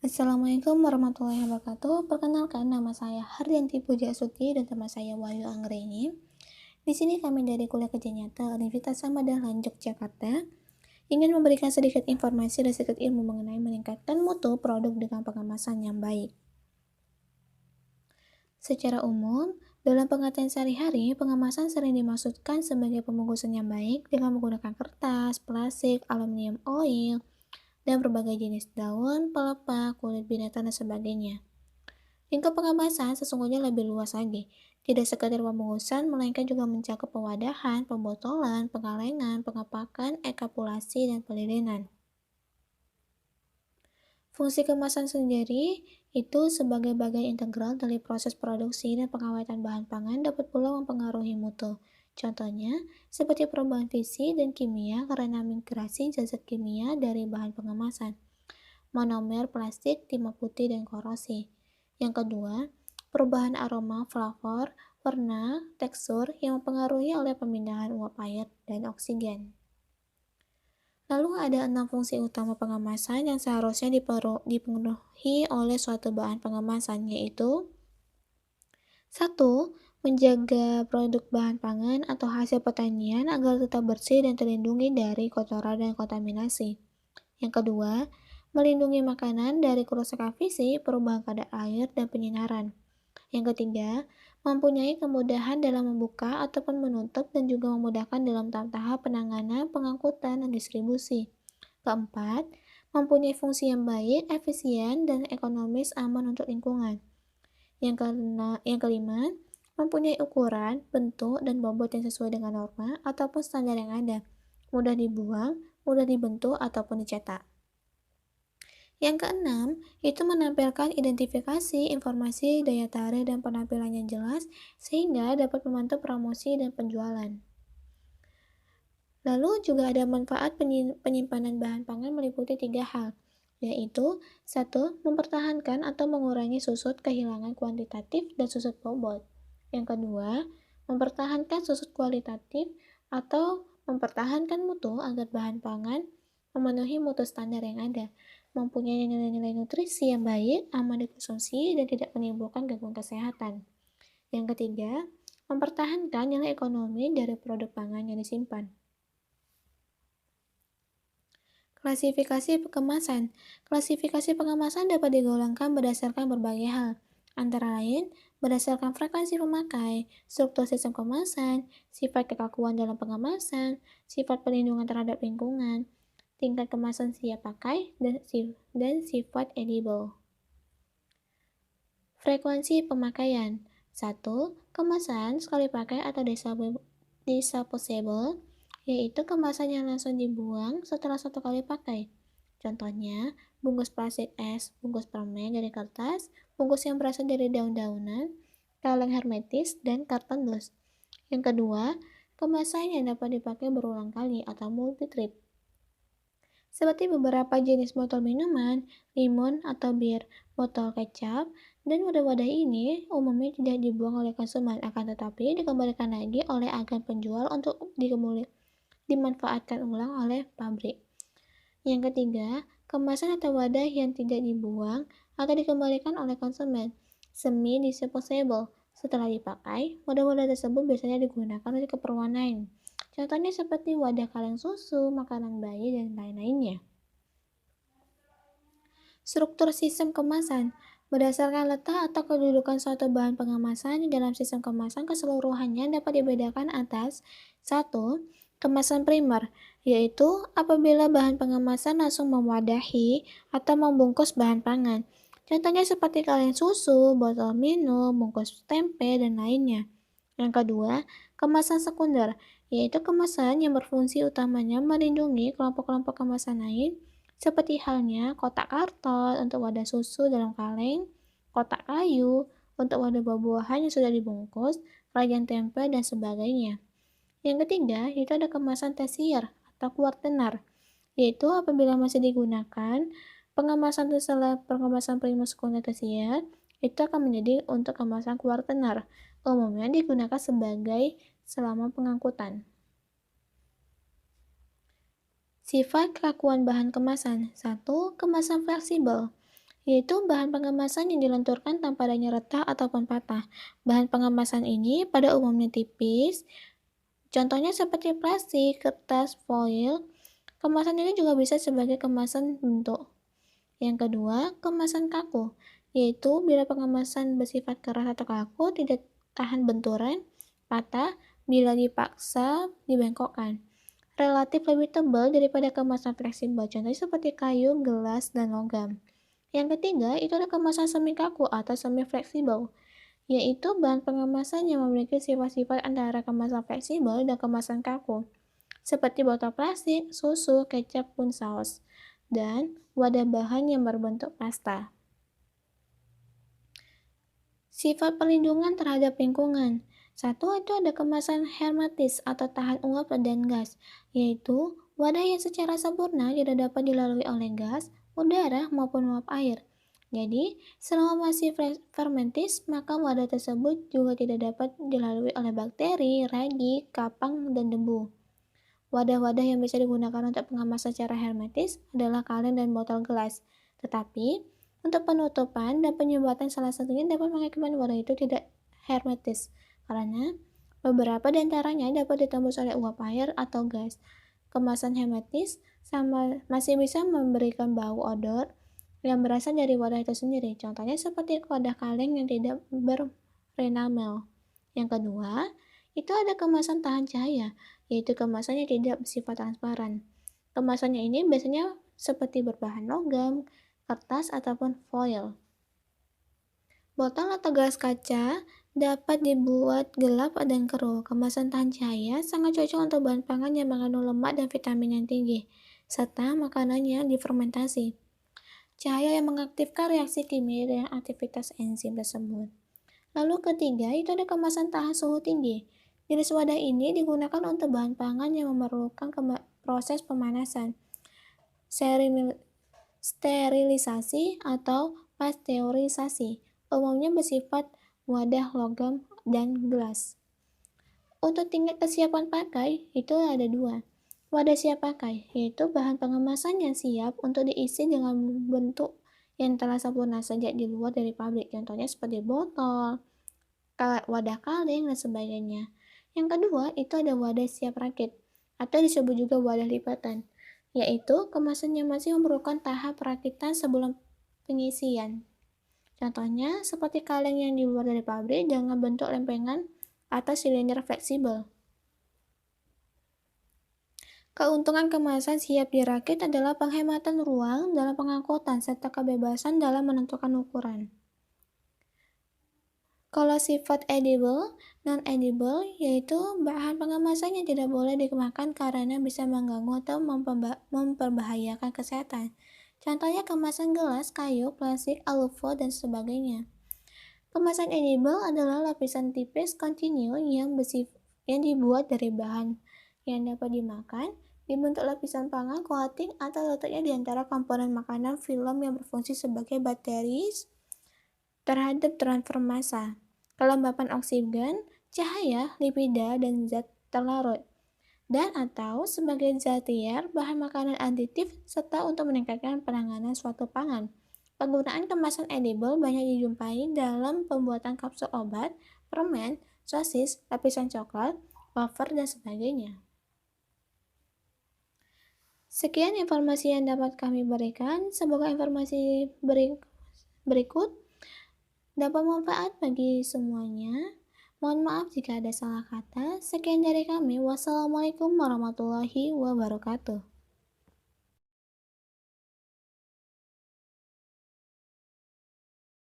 Assalamualaikum warahmatullahi wabarakatuh. Perkenalkan, nama saya Hardianti Pujiastuti dan teman saya Wahyu Anggreni. Di sini kami dari Kuliah Kerja Nyata Universitas Samadhan Yogyakarta ingin memberikan sedikit informasi dan sedikit ilmu mengenai meningkatkan mutu produk dengan pengemasan yang baik. Secara umum, dalam pengertian sehari-hari, pengemasan sering dimaksudkan sebagai pembungkusan yang baik dengan menggunakan kertas, plastik, aluminium foil, dan berbagai jenis daun, pelepah, kulit binatang, dan sebagainya. Lingkup pengemasan sesungguhnya lebih luas lagi, tidak sekedar pembungkusan, melainkan juga mencakup pewadahan, pembotolan, pengalengan, pengepakan, ekapulasi, dan pelilinan. Fungsi kemasan sendiri itu sebagai bagian integral dari proses produksi dan pengawetan bahan pangan dapat pula mempengaruhi mutu. Contohnya, seperti perubahan fisik dan kimia karena migrasi zat kimia dari bahan pengemasan, monomer plastik, timah putih, dan korosi. Yang kedua, perubahan aroma, flavor, warna, tekstur yang mempengaruhi oleh pemindahan uap air dan oksigen. Lalu ada 6 fungsi utama pengemasan yang seharusnya dipenuhi oleh suatu bahan pengemasan, yaitu 1. Menjaga produk bahan pangan atau hasil pertanian agar tetap bersih dan terlindungi dari kotoran dan kontaminasi. Yang kedua, melindungi makanan dari kerusakan fisik, perubahan kadar air, dan penyinaran. Yang ketiga, mempunyai kemudahan dalam membuka ataupun menutup dan juga memudahkan dalam tahap-tahap penanganan, pengangkutan, dan distribusi. Keempat, mempunyai fungsi yang baik, efisien, dan ekonomis aman untuk lingkungan. Yang kelima, mempunyai ukuran, bentuk, dan bobot yang sesuai dengan norma ataupun standar yang ada, mudah dibuang, mudah dibentuk, ataupun dicetak. Yang keenam, itu menampilkan identifikasi, informasi, daya tarik, dan penampilan yang jelas, sehingga dapat membantu promosi dan penjualan. Lalu juga ada manfaat penyimpanan bahan pangan meliputi 3 hal, yaitu 1. Mempertahankan atau mengurangi susut kehilangan kuantitatif dan susut bobot. Yang kedua, mempertahankan susut kualitatif atau mempertahankan mutu agar bahan pangan memenuhi mutu standar yang ada, mempunyai nilai-nilai nutrisi yang baik, aman dikonsumsi, dan tidak menimbulkan gangguan kesehatan. Yang ketiga, mempertahankan nilai ekonomi dari produk pangan yang disimpan. Klasifikasi kemasan. Klasifikasi pengemasan dapat digolongkan berdasarkan berbagai hal, antara lain berdasarkan frekuensi pemakai, struktur sistem kemasan, sifat kekakuan dalam pengemasan, sifat perlindungan terhadap lingkungan, tingkat kemasan siap pakai, dan sifat edible. Frekuensi pemakaian. 1. Kemasan sekali pakai atau disposable, yaitu kemasan yang langsung dibuang setelah satu kali pakai. Contohnya, bungkus plastik es, bungkus permen dari kertas, bungkus yang berasal dari daun-daunan, kaleng hermetis, dan karton dus. Yang kedua, kemasan yang dapat dipakai berulang kali atau multi-trip. Seperti beberapa jenis botol minuman, limun atau bir, botol kecap, dan wadah-wadah ini umumnya tidak dibuang oleh konsumen, akan tetapi dikembalikan lagi oleh agen penjual untuk dimanfaatkan ulang oleh pabrik. Yang ketiga, kemasan atau wadah yang tidak dibuang atau dikembalikan oleh konsumen, semi-disposable. Setelah dipakai, wadah-wadah tersebut biasanya digunakan untuk keperluan lain. Contohnya seperti wadah kaleng susu, makanan bayi, dan lain-lainnya. Struktur sistem kemasan. Berdasarkan letak atau kedudukan suatu bahan pengemasan di dalam sistem kemasan keseluruhannya dapat dibedakan atas 1. Kemasan primer, yaitu apabila bahan pengemasan langsung mewadahi atau membungkus bahan pangan. Contohnya seperti kaleng susu, botol minum, bungkus tempe, dan lainnya. Yang kedua, kemasan sekunder, yaitu kemasan yang berfungsi utamanya melindungi kelompok-kelompok kemasan lain, seperti halnya kotak karton untuk wadah susu dalam kaleng, kotak kayu untuk wadah buah-buahan yang sudah dibungkus, keranjang tempe, dan sebagainya. Yang ketiga, itu ada kemasan tersier atau kuartener, yaitu apabila masih digunakan, pengemasan setelah pengemasan primus sekunder tersier itu akan menjadi untuk kemasan kuartener, umumnya digunakan sebagai selama pengangkutan. Sifat kelakuan bahan kemasan. 1. Kemasan fleksibel, yaitu bahan pengemasan yang dilenturkan tanpa adanya retak ataupun patah. Bahan pengemasan ini pada umumnya tipis, contohnya seperti plastik, kertas, foil. Kemasan ini juga bisa sebagai kemasan bentuk. Yang kedua, kemasan kaku, yaitu bila pengemasan bersifat keras atau kaku tidak tahan benturan, patah, bila dipaksa dibengkokkan. Relatif lebih tebal daripada kemasan fleksibel, contohnya seperti kayu, gelas, dan logam. Yang ketiga, itu ada kemasan semi kaku atau semi fleksibel, yaitu bahan pengemasan yang memiliki sifat-sifat antara kemasan fleksibel dan kemasan kaku, seperti botol plastik, susu, kecap, pun saus, dan wadah bahan yang berbentuk pasta. Sifat perlindungan terhadap lingkungan. Satu, itu ada kemasan hermetis atau tahan uap dan gas, yaitu wadah yang secara sempurna tidak dapat dilalui oleh gas, udara, maupun uap air. Jadi, selama masih fermentis, maka wadah tersebut juga tidak dapat dilalui oleh bakteri, ragi, kapang, dan debu. Wadah-wadah yang bisa digunakan untuk pengemasan secara hermetis adalah kaleng dan botol gelas. Tetapi, untuk penutupan dan penyumbatan salah satunya dapat mengakibatkan wadah itu tidak hermetis, karena beberapa di antaranya dapat ditembus oleh uap air atau gas. Kemasan hermetis masih bisa memberikan bau odor yang berasal dari wadah itu sendiri. Contohnya seperti wadah kaleng yang tidak berenamel. Yang kedua, itu ada kemasan tahan cahaya, yaitu kemasan yang tidak bersifat transparan. Kemasannya ini biasanya seperti berbahan logam, kertas, ataupun foil. Botol atau gelas kaca dapat dibuat gelap dan keruh. Kemasan tahan cahaya sangat cocok untuk bahan pangan yang mengandung lemak dan vitamin yang tinggi, serta makanannya difermentasi. Cahaya yang mengaktifkan reaksi kimia dan aktivitas enzim tersebut. Lalu ketiga, itu ada kemasan tahan suhu tinggi. Jenis wadah ini digunakan untuk bahan pangan yang memerlukan proses pemanasan, sterilisasi, atau pasteurisasi. Umumnya bersifat wadah logam dan gelas. Untuk tingkat kesiapan pakai, itu ada dua. Wadah siap pakai, yaitu bahan pengemasan yang siap untuk diisi dengan bentuk yang telah sempurna sejak di luar dari pabrik. Contohnya seperti botol, wadah kaleng, dan sebagainya. Yang kedua, itu ada wadah siap rakit, atau disebut juga wadah lipatan, yaitu kemasan yang masih memerlukan tahap perakitan sebelum pengisian. Contohnya, seperti kaleng yang di luar dari pabrik dengan bentuk lempengan atau silinder fleksibel. Keuntungan kemasan siap dirakit adalah penghematan ruang dalam pengangkutan serta kebebasan dalam menentukan ukuran. Kalau sifat edible, non-edible, yaitu bahan pengemasan yang tidak boleh dimakan karena bisa mengganggu atau memperbahayakan kesehatan. Contohnya kemasan gelas, kayu, plastik, alufoil, dan sebagainya. Kemasan edible adalah lapisan tipis kontinu yang dibuat dari bahan yang dapat dimakan, dibentuk lapisan pangan coating atau letaknya di antara komponen makanan film yang berfungsi sebagai bakteri terhadap transfer massa, kelembapan oksigen, cahaya, lipida, dan zat terlarut, dan atau sebagai zat tier, bahan makanan aditif, serta untuk meningkatkan penanganan suatu pangan. Penggunaan kemasan edible banyak dijumpai dalam pembuatan kapsul obat, permen, sosis, lapisan coklat, wafer, dan sebagainya. Sekian informasi yang dapat kami berikan. Semoga informasi berikut dapat manfaat bagi semuanya. Mohon maaf jika ada salah kata. Sekian dari kami. Wassalamualaikum warahmatullahi wabarakatuh.